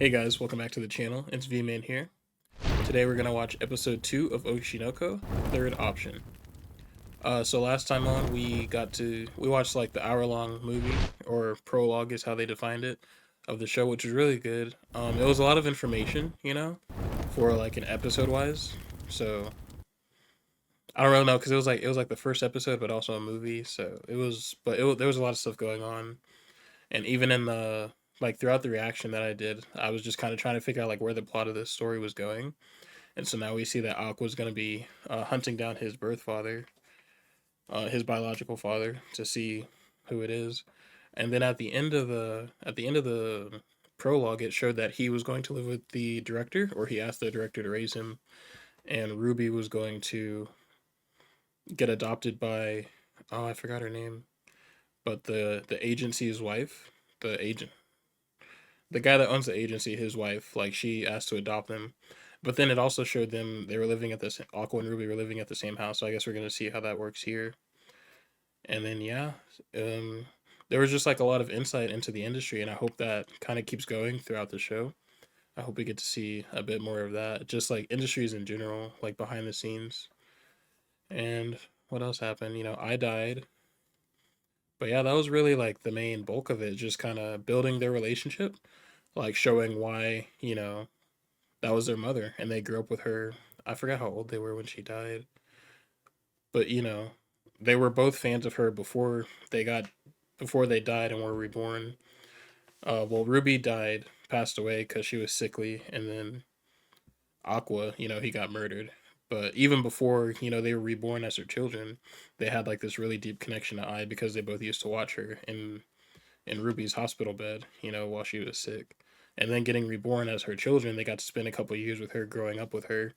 Hey guys, welcome back to the channel. It's V-Man here. Today we're gonna watch episode 2 of Oshinoko, Third Option. So last time on we watched like the hour-long movie, or prologue is how they defined it, of the show, which was really good. It was a lot of information, for like an episode-wise. So I don't really know because it was like the first episode, but also a movie. So there was a lot of stuff going on, and even in the like throughout the reaction that I did, I was just kind of trying to figure out like where the plot of this story was going. And so now we see that Aqua's going to be hunting down his birth father, his biological father, to see who it is. And then at the end of the prologue, it showed that he was going to live with the director, or he asked the director to raise him, and Ruby was going to get adopted by, oh, I forgot her name, but the agency's wife, the agent, the guy that owns the agency, his wife, like she asked to adopt them. But then it also showed them they were living at this Aqua and Ruby were living at the same house. So I guess we're gonna see how that works here. And then yeah, um, there was just like a lot of insight into the industry, and I hope that kind of keeps going throughout the show. I hope we get to see a bit more of that, just like industries in general, like behind the scenes. And what else happened? I died. But yeah, that was really like the main bulk of it, just kind of building their relationship, like showing why, that was their mother and they grew up with her. I forgot how old they were when she died, but they were both fans of her before they died and were reborn. Well, Ruby died, passed away because she was sickly, and then Aqua, he got murdered. But even before, they were reborn as her children, they had like this really deep connection to Ai because they both used to watch her in Ruby's hospital bed, while she was sick. And then getting reborn as her children, they got to spend a couple years with her, growing up with her,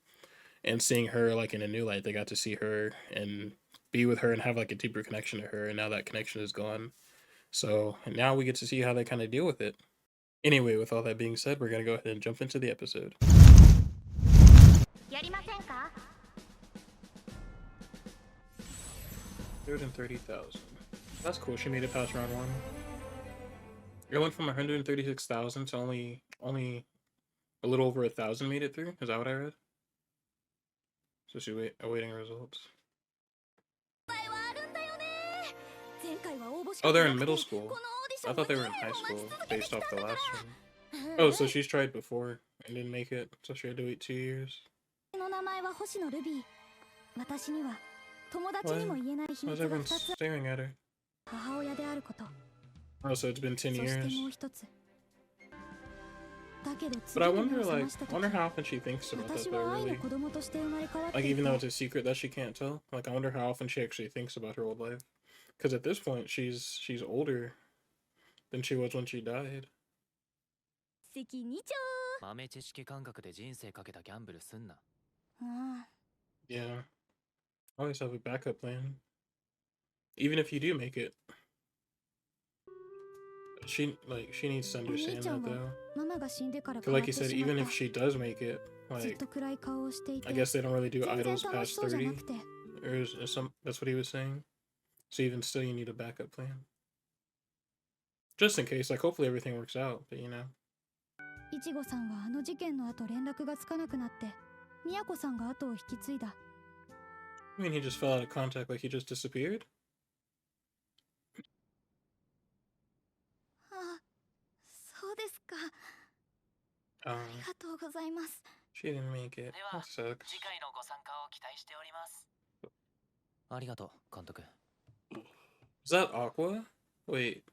and seeing her like in a new light. They got to see her and be with her and have like a deeper connection to her. And now that connection is gone. So now we get to see how they kind of deal with it. Anyway, with all that being said, we're gonna go ahead and jump into the episode. 130,000. That's cool. She made it past round one. It went from 136,000 to only a little over 1,000 made it through. Is that what I read? So she's awaiting results. Oh, they're in middle school. I thought they were in high school based off the last one. Oh, so she's tried before and didn't make it, so she had to wait 2 years. What? Why is everyone staring at her? Oh, so it's been 10 years. But I wonder how often she thinks about that though, really. Like, even though it's a secret that she can't tell. Like, I wonder how often she actually thinks about her old life. Because at this point, she's older than she was when she died. Yeah. Always have a backup plan. Even if you do make it. She needs to understand that though. Because like you said, even if she does make it, like, I guess they don't really do idols past 30. Or that's what he was saying. So even still, you need a backup plan. Just in case, like, hopefully everything works out, but I mean, he just fell out of contact, like he just disappeared? She didn't make it. That sucks. Is that Aqua? Wait.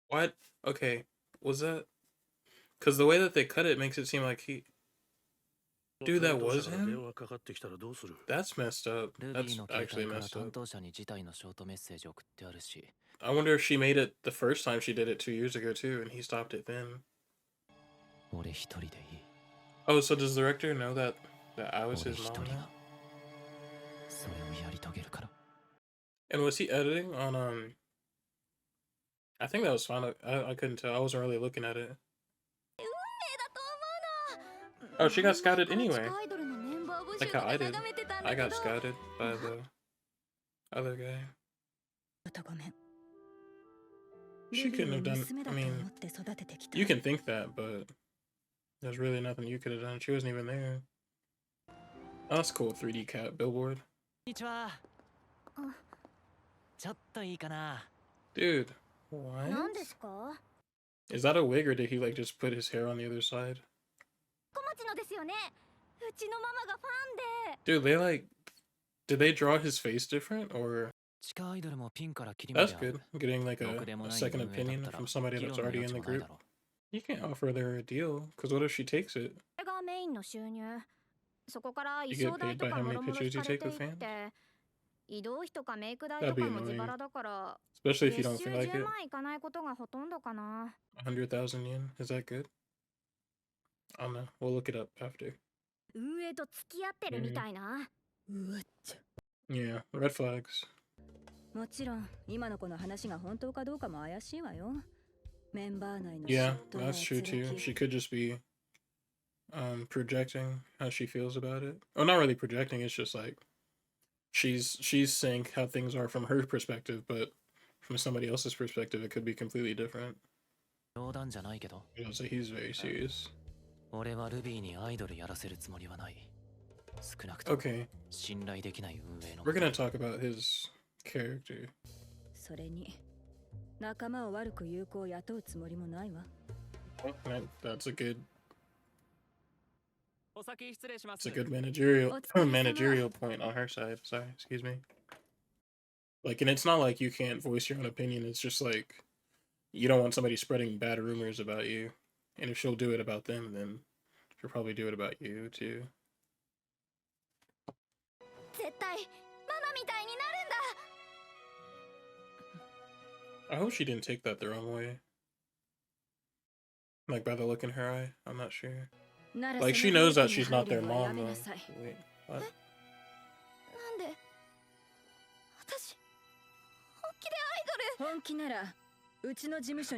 What? Okay. Was that... Because the way that they cut it makes it seem like he... Dude, that was him? That's messed up. That's actually messed up. I wonder if she made it the first time she did it 2 years ago too, and he stopped it then. Oh, so does the director know that I was his mom now? And was he editing on I think that was fine. I couldn't tell. I wasn't really looking at it. Oh, she got scouted anyway. Like how I did. I got scouted by the other guy. She couldn't have done. I mean, you can think that, but there's really nothing you could have done. She wasn't even there. Oh, that's cool. 3D cat billboard. Dude, what? Is that a wig or did he like just put his hair on the other side? Dude, they like, did they draw his face different or? That's good. Getting like a second opinion from somebody that's already in the group. You can't offer her a deal, because what if she takes it? You get paid by how many pictures you take with fans? That'd be annoying. Especially if you don't feel like it. 100,000 yen? Is that good? I don't know. We'll look it up after. Yeah, red flags. もちろん今の子の話が本当かどうかも怪しいわよ。メンバー内の Yeah, that's true too. She could just be projecting how she feels about it. Oh, not really projecting, it's just like she's saying how things are from her perspective, but from somebody else's perspective it could be completely different. So he's very serious. Okay. We're gonna talk about his character. それに仲間を悪く有効を雇うつもりもないわ。That's a good. It's a good managerial point on her side. Sorry, excuse me. Like, and it's not like you can't voice your own opinion. It's just like you don't want somebody spreading bad rumors about you, and if she'll do it about them, then she'll probably do it about you too. I hope she didn't take that the wrong way. Like by the look in her eye, I'm not sure. Like she knows that she's not their mom though. Wait, what?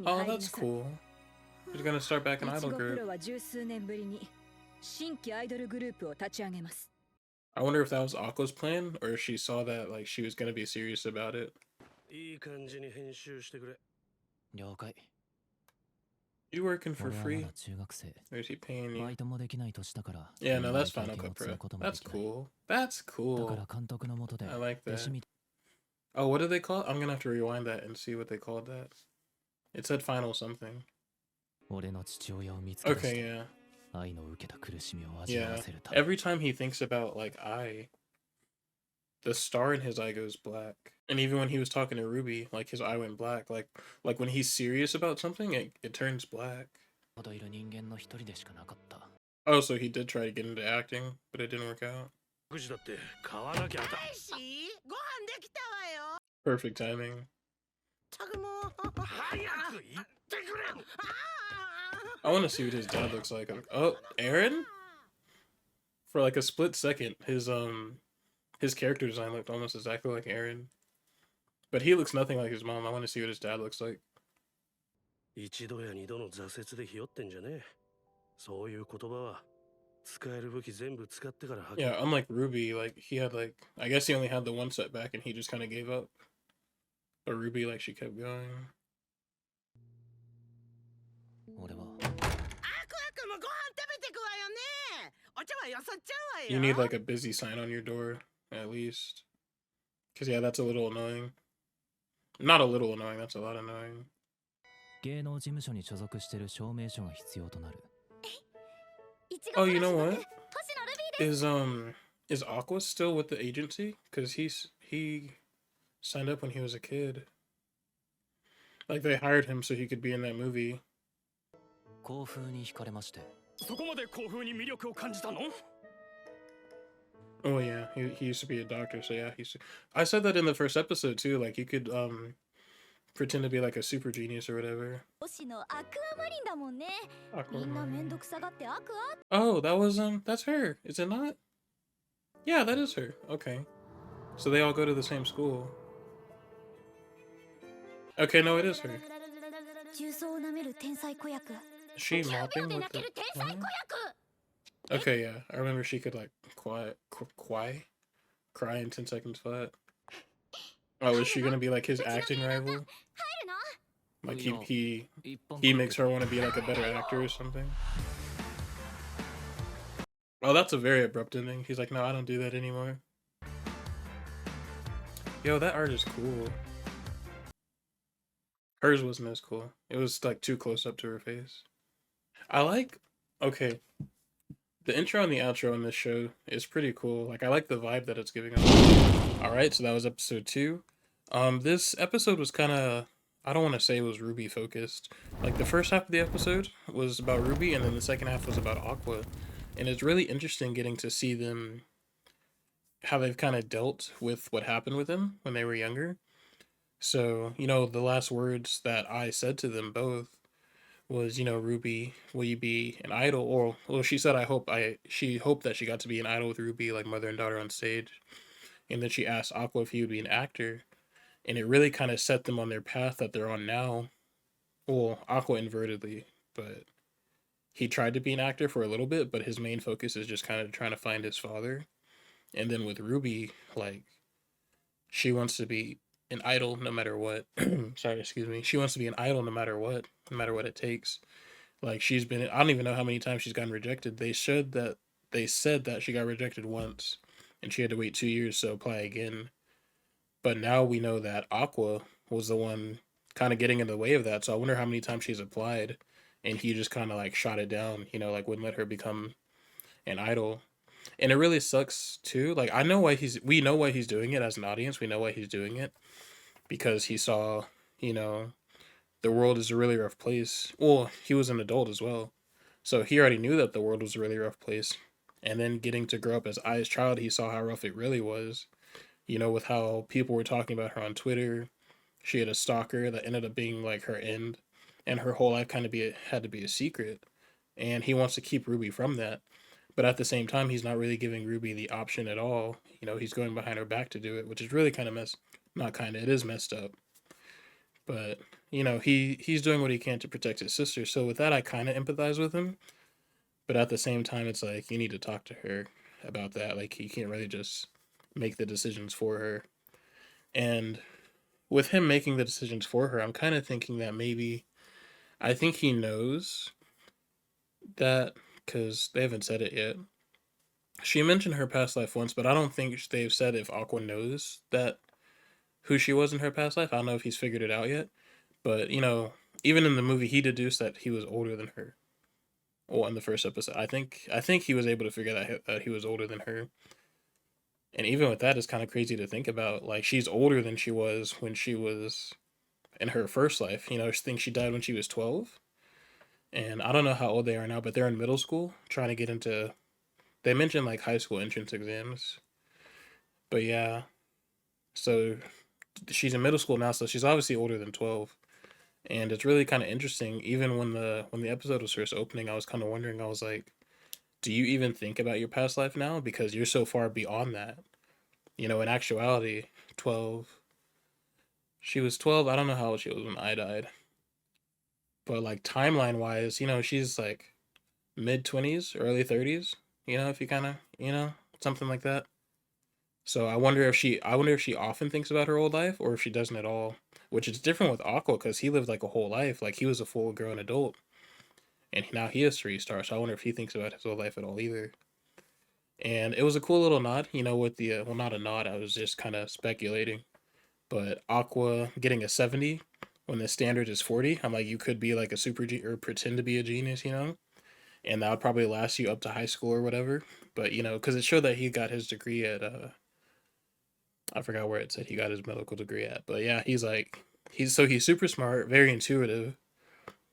Oh, that's cool. She's gonna start back an idol group. I wonder if that was Aqua's plan, or if she saw that like she was gonna be serious about it. You working for free? Or is he paying you? Yeah, no, that's Final Cut Pro. That's cool. That's cool. I like that. Oh, what did they call it? I'm gonna have to rewind that and see what they called that. It said Final something. Okay, yeah. Yeah. Every time he thinks about like the star in his eye goes black. And even when he was talking to Ruby, like his eye went black. Like when he's serious about something, it turns black. Oh, so he did try to get into acting, but it didn't work out. Perfect timing. I want to see what his dad looks like. Oh, Aaron? For like a split second, his character design looked almost exactly like Aaron. But he looks nothing like his mom. I want to see what his dad looks like. Yeah, unlike Ruby, like he had like I guess he only had the one setback and he just kind of gave up. But Ruby, like she kept going. You need like a busy sign on your door, at least. Because yeah, that's a little annoying. Not a little annoying, that's a lot annoying. Oh, you know what? Is Aqua still with the agency? Because he signed up when he was a kid. Like they hired him so he could be in that movie. Oh yeah, he used to be a doctor, so yeah, I said that in the first episode too, like you could pretend to be like a super genius or whatever. Oh, that was that's her, is it not? Yeah, that is her. Okay. So they all go to the same school. Okay, no, it is her. Is she mopping with the... Okay, yeah. I remember she could like cry in 10 seconds flat. Oh, is she gonna be like his acting rival? Like いや、一般 he 来るけ makes ど。her want to be like a better actor or something. Oh, that's a very abrupt ending. He's like, no, I don't do that anymore. Yo, that art is cool. Hers wasn't as cool. It was like too close up to her face. I like. Okay, the intro and the outro in this show is pretty cool. Like I like the vibe that it's giving off. All right, so that was episode 2. This episode was kind of, I don't want to say it was Ruby focused. Like the first half of the episode was about Ruby, and then the second half was about Aqua, and it's really interesting getting to see them how they've kind of dealt with what happened with them when they were younger. So the last words that I said to them both was, Ruby, will you be an idol? Or, well, she said, she hoped that she got to be an idol with Ruby, like mother and daughter on stage. And then she asked Aqua if he would be an actor. And it really kind of set them on their path that they're on now. Well, Aqua invertedly, but he tried to be an actor for a little bit, but his main focus is just kind of trying to find his father. And then with Ruby, like, she wants to be an idol no matter what. Sorry, excuse me. She wants to be an idol no matter what it takes. Like she's been, I don't even know how many times she's gotten rejected. They said that she got rejected once, and she had to wait 2 years to apply again. But now we know that Aqua was the one kind of getting in the way of that. So I wonder how many times she's applied, and he just kind of like shot it down. Like wouldn't let her become an idol. And it really sucks too. Like we know why he's doing it as an audience. We know why he's doing it because he saw, you know, the world is a really rough place. Well, he was an adult as well. So he already knew that the world was a really rough place. And then getting to grow up as Ai's child, he saw how rough it really was. With how people were talking about her on Twitter. She had a stalker that ended up being like her end. And her whole life had to be a secret. And he wants to keep Ruby from that. But at the same time, he's not really giving Ruby the option at all. He's going behind her back to do it, which is really kind of not kind of, it is messed up. But he's doing what he can to protect his sister. So with that, I kind of empathize with him. But at the same time, it's like you need to talk to her about that. Like he can't really just make the decisions for her. And with him making the decisions for her, I'm kind of thinking that maybe I think he knows that because they haven't said it yet. She mentioned her past life once, but I don't think they've said if Aqua knows that who she was in her past life. I don't know if he's figured it out yet. But even in the movie, he deduced that he was older than her. Well, in the first episode, I think he was able to figure that he was older than her. And even with that, it's kind of crazy to think about. Like she's older than she was when she was in her first life. I think she died when she was 12. And I don't know how old they are now, but they're in middle school trying to get into. They mentioned like high school entrance exams. But yeah, so she's in middle school now, so she's obviously older than 12. And it's really kind of interesting. Even when the episode was first opening, I was kind of wondering. I was like, do you even think about your past life now? Because you're so far beyond that. In actuality, 12. She was 12. I don't know how old she was when I died. But like timeline wise, she's like mid 20s, early 30s, if you kind of, something like that. So I wonder if she often thinks about her old life or if she doesn't at all, which is different with Aqua cuz he lived like a whole life, like he was a full grown adult and now he has to restart. So I wonder if he thinks about his old life at all either. And it was a cool little nod, with the well, not a nod. I was just kind of speculating, but Aqua getting a 70 when the standard is 40. I'm like, you could be like a or pretend to be a genius, and that would probably last you up to high school or whatever. But because it showed that he got his degree at I forgot where it said he got his medical degree at, but yeah, he's super smart, very intuitive,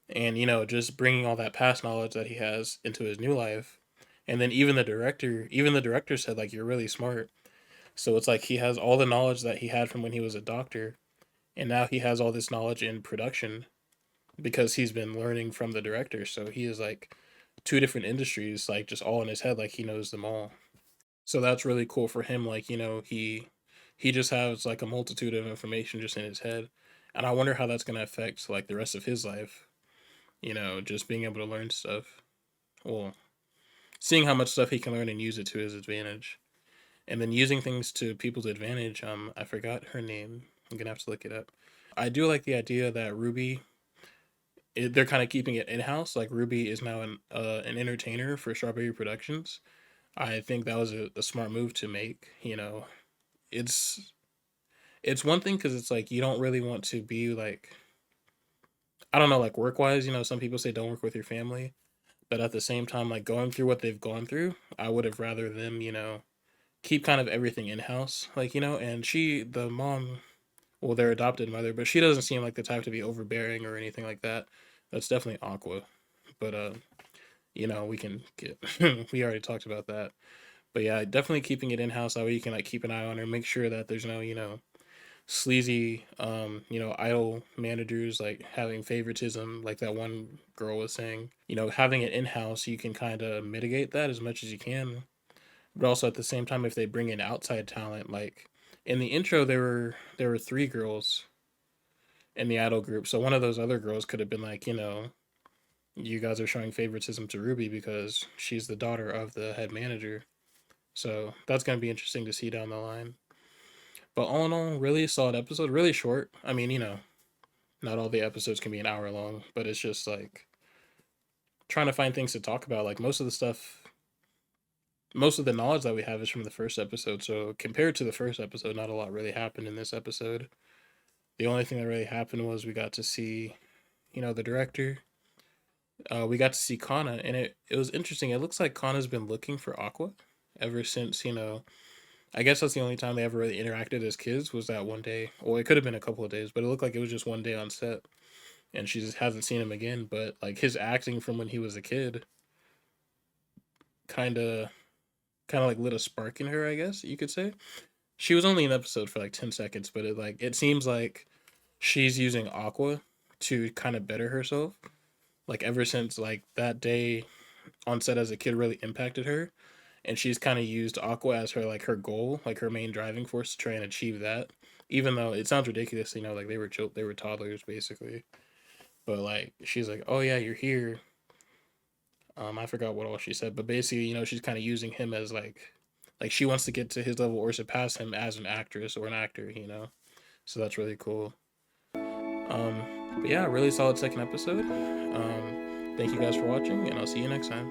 and just bringing all that past knowledge that he has into his new life. And then even the director said like you're really smart. So it's like he has all the knowledge that he had from when he was a doctor, and now he has all this knowledge in production because he's been learning from the director. So he is like two different industries, like just all in his head, like he knows them all. So that's really cool for him. Like he just has like a multitude of information just in his head, and I wonder how that's gonna affect like the rest of his life. Just being able to learn stuff. Well, seeing how much stuff he can learn and use it to his advantage, and then using things to people's advantage. I forgot her name. I'm gonna have to look it up. I do like the idea that Ruby. they're kind of keeping it in house. Like Ruby is now an entertainer for Strawberry Productions. I think that was a smart move to make. It's it's one thing because it's like you don't really want to be like, I don't know, like work wise. Some people say don't work with your family, but at the same time, like going through what they've gone through, I would have rather them keep kind of everything in house. And the mom, well, their adopted mother, but she doesn't seem like the type to be overbearing or anything like that. That's definitely Aqua, but we can get we already talked about that. But yeah, definitely keeping it in house. That way you can like keep an eye on her, make sure that there's no sleazy idol managers like having favoritism, like that one girl was saying. Having it in house, you can kind of mitigate that as much as you can. But also at the same time, if they bring in outside talent, like in the intro, there were three girls in the idol group. So one of those other girls could have been like, you guys are showing favoritism to Ruby because she's the daughter of the head manager. So that's gonna be interesting to see down the line. But all in all, really solid episode. Really short. I mean, not all the episodes can be an hour long, but it's just like trying to find things to talk about. Like most of the knowledge that we have is from the first episode. So compared to the first episode, not a lot really happened in this episode. The only thing that really happened was we got to see, the director. We got to see Kana, and it was interesting. It looks like Kana's been looking for Aqua ever since, I guess that's the only time they ever really interacted as kids was that one day. Well, it could have been a couple of days, but it looked like it was just one day on set, and she just hasn't seen him again. But like his acting from when he was a kid, kind of, kind of like lit a spark in her. I guess you could say she was only in the episode for like 10 seconds, but it seems like she's using Aqua to kind of better herself. Like ever since like that day on set as a kid really impacted her, and she's kind of used Aqua as her goal, like her main driving force to try and achieve that. Even though it sounds ridiculous, like they were toddlers basically, but like she's like, oh yeah, you're here. I forgot what all she said, but basically, she's kind of using him as like she wants to get to his level or surpass him as an actress or an actor. So that's really cool. But yeah, really solid second episode. Thank you guys for watching, and I'll see you next time.